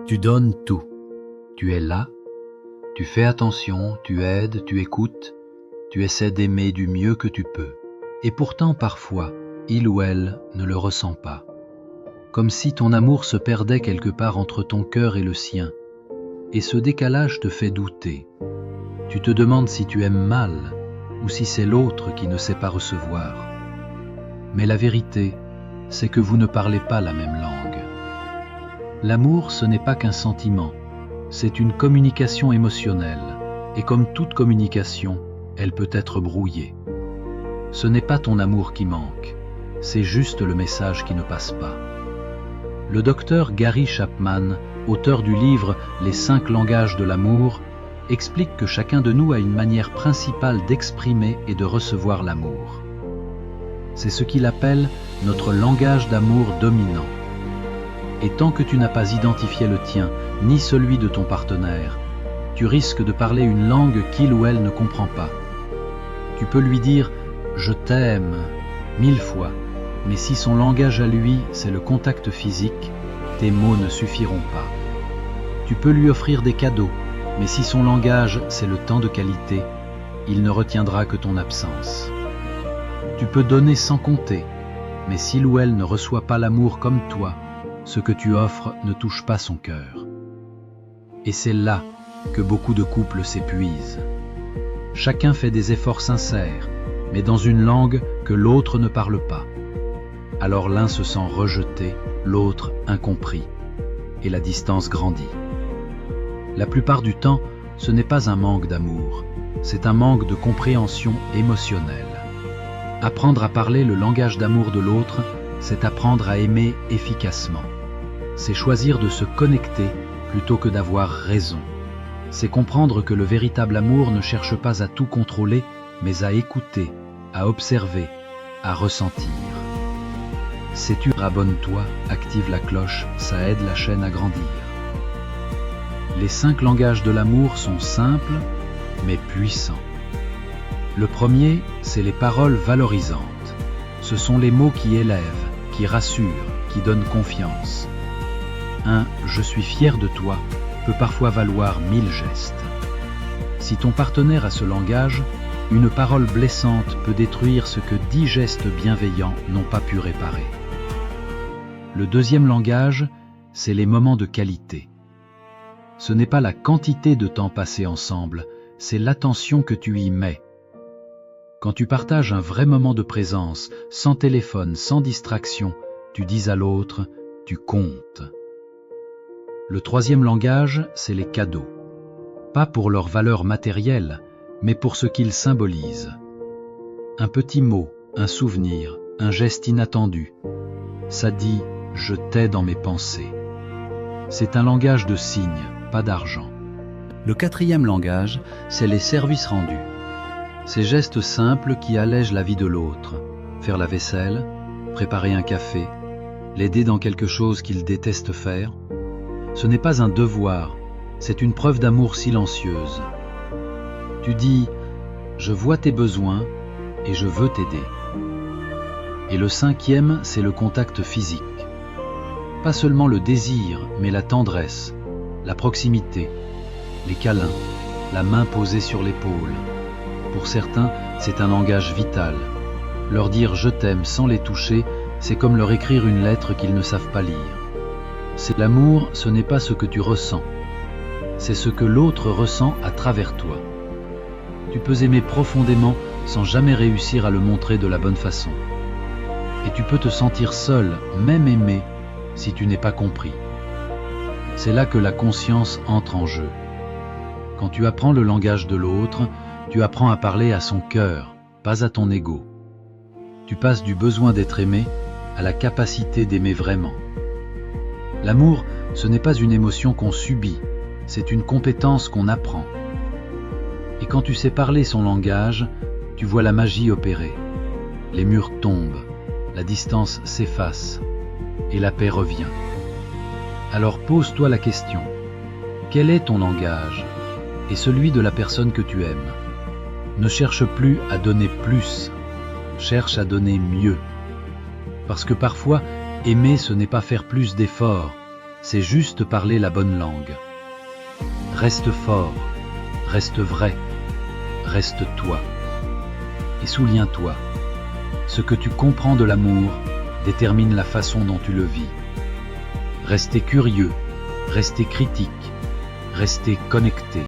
Tu donnes tout. Tu es là, tu fais attention, tu aides, tu écoutes, tu essaies d'aimer du mieux que tu peux. Et pourtant, parfois, il ou elle ne le ressent pas. Comme si ton amour se perdait quelque part entre ton cœur et le sien. Et ce décalage te fait douter. Tu te demandes si tu aimes mal ou si c'est l'autre qui ne sait pas recevoir. Mais la vérité, c'est que vous ne parlez pas la même langue. L'amour, ce n'est pas qu'un sentiment, c'est une communication émotionnelle. Et comme toute communication, elle peut être brouillée. Ce n'est pas ton amour qui manque, c'est juste le message qui ne passe pas. Le docteur Gary Chapman, auteur du livre « Les 5 langages de l'amour », explique que chacun de nous a une manière principale d'exprimer et de recevoir l'amour. C'est ce qu'il appelle notre langage d'amour dominant. Et tant que tu n'as pas identifié le tien, ni celui de ton partenaire, tu risques de parler une langue qu'il ou elle ne comprend pas. Tu peux lui dire « je t'aime » 1000 fois, mais si son langage à lui, c'est le contact physique, tes mots ne suffiront pas. Tu peux lui offrir des cadeaux, mais si son langage, c'est le temps de qualité, il ne retiendra que ton absence. Tu peux donner sans compter, mais s'il ou elle ne reçoit pas l'amour comme toi, ce que tu offres ne touche pas son cœur. Et c'est là que beaucoup de couples s'épuisent. Chacun fait des efforts sincères, mais dans une langue que l'autre ne parle pas. Alors l'un se sent rejeté, l'autre incompris, et la distance grandit. La plupart du temps, ce n'est pas un manque d'amour, c'est un manque de compréhension émotionnelle. Apprendre à parler le langage d'amour de l'autre, c'est apprendre à aimer efficacement. C'est choisir de se connecter plutôt que d'avoir raison. C'est comprendre que le véritable amour ne cherche pas à tout contrôler, mais à écouter, à observer, à ressentir. Sais-tu, abonne-toi, active la cloche, ça aide la chaîne à grandir. Les 5 langages de l'amour sont simples, mais puissants. Le premier, c'est les paroles valorisantes. Ce sont les mots qui élèvent, qui rassurent, qui donnent confiance. Un « je suis fier de toi » peut parfois valoir 1000 gestes. Si ton partenaire a ce langage, une parole blessante peut détruire ce que 10 gestes bienveillants n'ont pas pu réparer. Le deuxième langage, c'est les moments de qualité. Ce n'est pas la quantité de temps passé ensemble, c'est l'attention que tu y mets. Quand tu partages un vrai moment de présence, sans téléphone, sans distraction, tu dis à l'autre « tu comptes ». Le troisième langage, c'est les cadeaux. Pas pour leur valeur matérielle, mais pour ce qu'ils symbolisent. Un petit mot, un souvenir, un geste inattendu. Ça dit « je t'ai dans mes pensées ». C'est un langage de signes, pas d'argent. Le quatrième langage, c'est les services rendus. Ces gestes simples qui allègent la vie de l'autre. Faire la vaisselle, préparer un café, l'aider dans quelque chose qu'il déteste faire. Ce n'est pas un devoir, c'est une preuve d'amour silencieuse. Tu dis « je vois tes besoins et je veux t'aider ». Et le cinquième, c'est le contact physique. Pas seulement le désir, mais la tendresse, la proximité, les câlins, la main posée sur l'épaule. Pour certains, c'est un langage vital. Leur dire « je t'aime » sans les toucher, c'est comme leur écrire une lettre qu'ils ne savent pas lire. C'est l'amour, ce n'est pas ce que tu ressens. C'est ce que l'autre ressent à travers toi. Tu peux aimer profondément sans jamais réussir à le montrer de la bonne façon. Et tu peux te sentir seul, même aimé, si tu n'es pas compris. C'est là que la conscience entre en jeu. Quand tu apprends le langage de l'autre, tu apprends à parler à son cœur, pas à ton ego. Tu passes du besoin d'être aimé à la capacité d'aimer vraiment. L'amour, ce n'est pas une émotion qu'on subit, c'est une compétence qu'on apprend. Et quand tu sais parler son langage, tu vois la magie opérer. Les murs tombent, la distance s'efface et la paix revient. Alors pose-toi la question, quel est ton langage et celui de la personne que tu aimes? Ne cherche plus à donner plus, cherche à donner mieux. Parce que parfois, aimer, ce n'est pas faire plus d'efforts, c'est juste parler la bonne langue. Reste fort, reste vrai, reste toi. Et souviens-toi, ce que tu comprends de l'amour détermine la façon dont tu le vis. Restez curieux, restez critique, restez connecté.